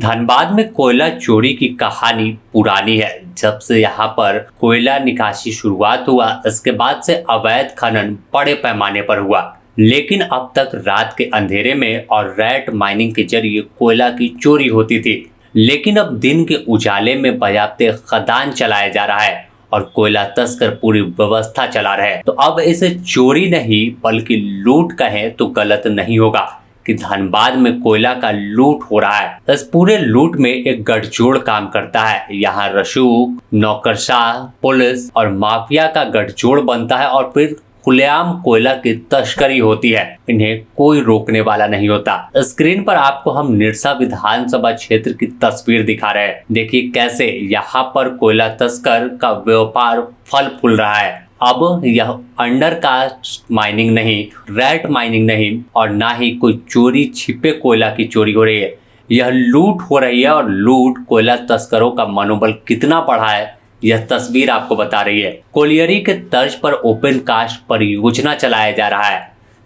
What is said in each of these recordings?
धनबाद में कोयला चोरी की कहानी पुरानी है। जब से यहाँ पर कोयला निकासी शुरुआत हुआ, इसके बाद से अवैध खनन बड़े पैमाने पर हुआ, लेकिन अब तक रात के अंधेरे में और रैट माइनिंग के जरिए कोयला की चोरी होती थी। लेकिन अब दिन के उजाले में बाज़ाब्ते खदान चलाया जा रहा है और कोयला तस्कर पूरी व्यवस्था चला रहे हैं। तो अब इसे चोरी नहीं बल्कि लूट कहें तो गलत नहीं होगा कि धनबाद में कोयला का लूट हो रहा है। इस पूरे लूट में एक गठजोड़ काम करता है। यहाँ रसूख, नौकरशाह, पुलिस और माफिया का गठजोड़ बनता है और फिर खुलेआम कोयला की तस्करी होती है। इन्हें कोई रोकने वाला नहीं होता। स्क्रीन पर आपको हम निरसा विधानसभा क्षेत्र की तस्वीर दिखा रहे हैं। देखिए कैसे यहाँ पर कोयला तस्कर का व्यापार फल फूल रहा है। अब यह अंडरकास्ट माइनिंग नहीं, रैट माइनिंग नहीं और ना ही कोई चोरी छिपे कोयला की चोरी हो रही है। यह लूट हो रही है और लूट कोयला तस्करों का मनोबल कितना बढ़ा है यह तस्वीर आपको बता रही है। कोलियरी के तर्ज पर ओपन कास्ट परियोजना चलाया जा रहा है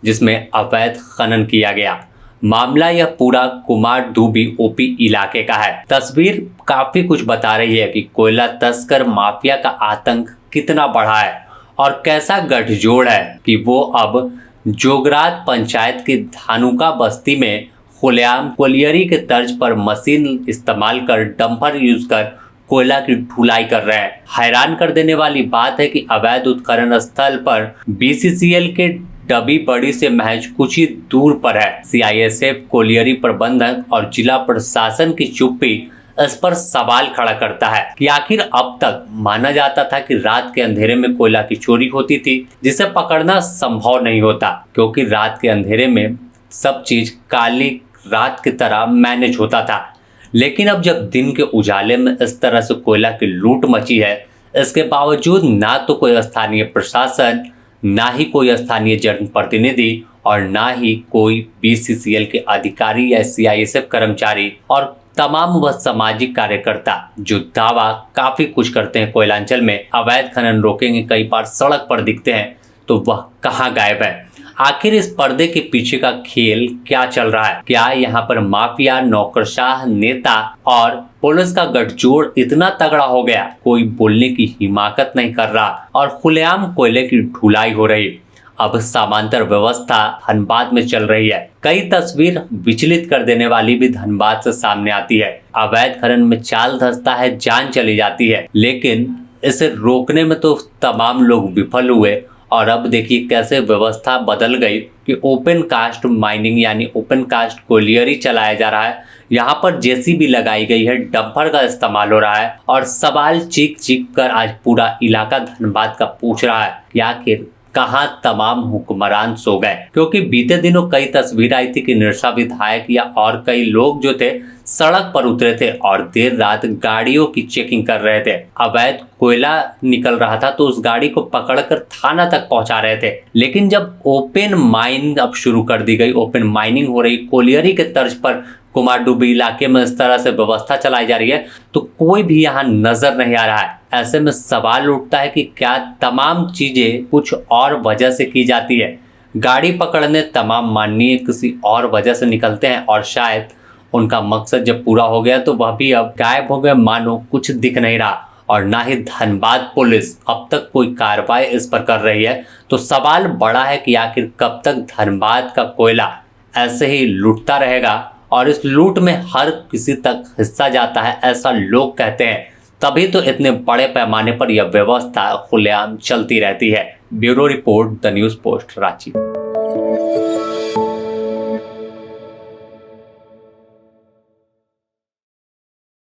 जिसमें अवैध खनन किया गया। मामला यह पूरा कुमार डूबी ओपी इलाके का है। तस्वीर काफी कुछ बता रही है कि कोयला तस्कर माफिया का आतंक कितना बढ़ा है और कैसा गठजोड़ है कि वो अब जोगरात पंचायत की धानुका बस्ती में खुलेआम कोलियरी के तर्ज पर मशीन इस्तेमाल कर डंपर यूज कर कोयला की ढुलाई कर रहे हैं। हैरान कर देने वाली बात है कि अवैध उत्खनन स्थल पर बीसीसीएल के डबी बड़ी से महज कुछ ही दूर पर है। सीआईएसएफ, कोलियरी प्रबंधक और जिला प्रशासन की चुप्पी इस पर सवाल खड़ा करता है कि आखिर अब तक माना जाता था कि रात के अंधेरे में कोयला की चोरी होती थी जिसे पकड़ना संभव नहीं होता क्योंकि रात के अंधेरे में सब चीज काली रात की तरह मैनेज होता था। लेकिन अब जब दिन के उजाले में इस तरह से कोयला की लूट मची है, इसके बावजूद ना तो कोई स्थानीय प्रशासन, ना ही कोई स्थानीय जनप्रतिनिधि और ना ही कोई बीसीसीएल के अधिकारी या सीआईएसएफ कर्मचारी और तमाम वह सामाजिक कार्यकर्ता जो दावा काफी कुछ करते हैं कोयलांचल में अवैध खनन रोकेंगे, कई बार सड़क पर दिखते हैं, तो वह कहाँ गायब है। आखिर इस पर्दे के पीछे का खेल क्या चल रहा है? क्या यहाँ पर माफिया, नौकरशाह, नेता और पुलिस का गठजोड़ इतना तगड़ा हो गया कोई बोलने की हिमाकत नहीं कर रहा और खुलेआम कोयले की ढुलाई हो रही। अब समांतर व्यवस्था धनबाद में चल रही है। कई तस्वीर विचलित कर देने वाली भी धनबाद से सामने आती है। अवैध खनन में चाल धंसता है, जान चली जाती है, लेकिन इसे रोकने में तो तमाम लोग विफल हुए। और अब देखिए कैसे व्यवस्था बदल गई कि ओपन कास्ट माइनिंग यानी ओपन कास्ट कोलियरी चलाया जा रहा है। यहाँ पर जेसीबी लगाई गई है, डंपर का इस्तेमाल हो रहा है और सवाल चीख चीख कर आज पूरा इलाका धनबाद का पूछ रहा है कि आखिर कहाँ तमाम हुक्मरान सो गए। क्योंकि बीते दिनों कई तस्वीर आई थी कि निरसा विधायक या और कई लोग जो थे सड़क पर उतरे थे और देर रात गाड़ियों की चेकिंग कर रहे थे। अवैध कोयला निकल रहा था तो उस गाड़ी को पकड़कर थाना तक पहुंचा रहे थे। लेकिन जब ओपन माइन अब शुरू कर दी गई, ओपन माइनिंग हो रही कोलियरी के तर्ज पर कुमार डूबी इलाके में इस तरह से व्यवस्था चलाई जा रही है तो कोई भी यहाँ नजर नहीं आ रहा है। ऐसे में सवाल उठता है कि क्या तमाम चीजें कुछ और वजह से की जाती है। गाड़ी पकड़ने तमाम माननीय किसी और वजह से निकलते हैं और शायद उनका मकसद जब पूरा हो गया तो वह भी अब गायब हो गए, मानो कुछ दिख नहीं रहा और ना ही धनबाद पुलिस अब तक कोई कार्रवाई इस पर कर रही है। तो सवाल बड़ा है कि आखिर कब तक धनबाद का कोयला ऐसे ही लूटता रहेगा और इस लूट में हर किसी तक हिस्सा जाता है ऐसा लोग कहते हैं। तभी तो इतने बड़े पैमाने पर यह व्यवस्था खुलेआम चलती रहती है। Bureau report, the news post, Ranchi.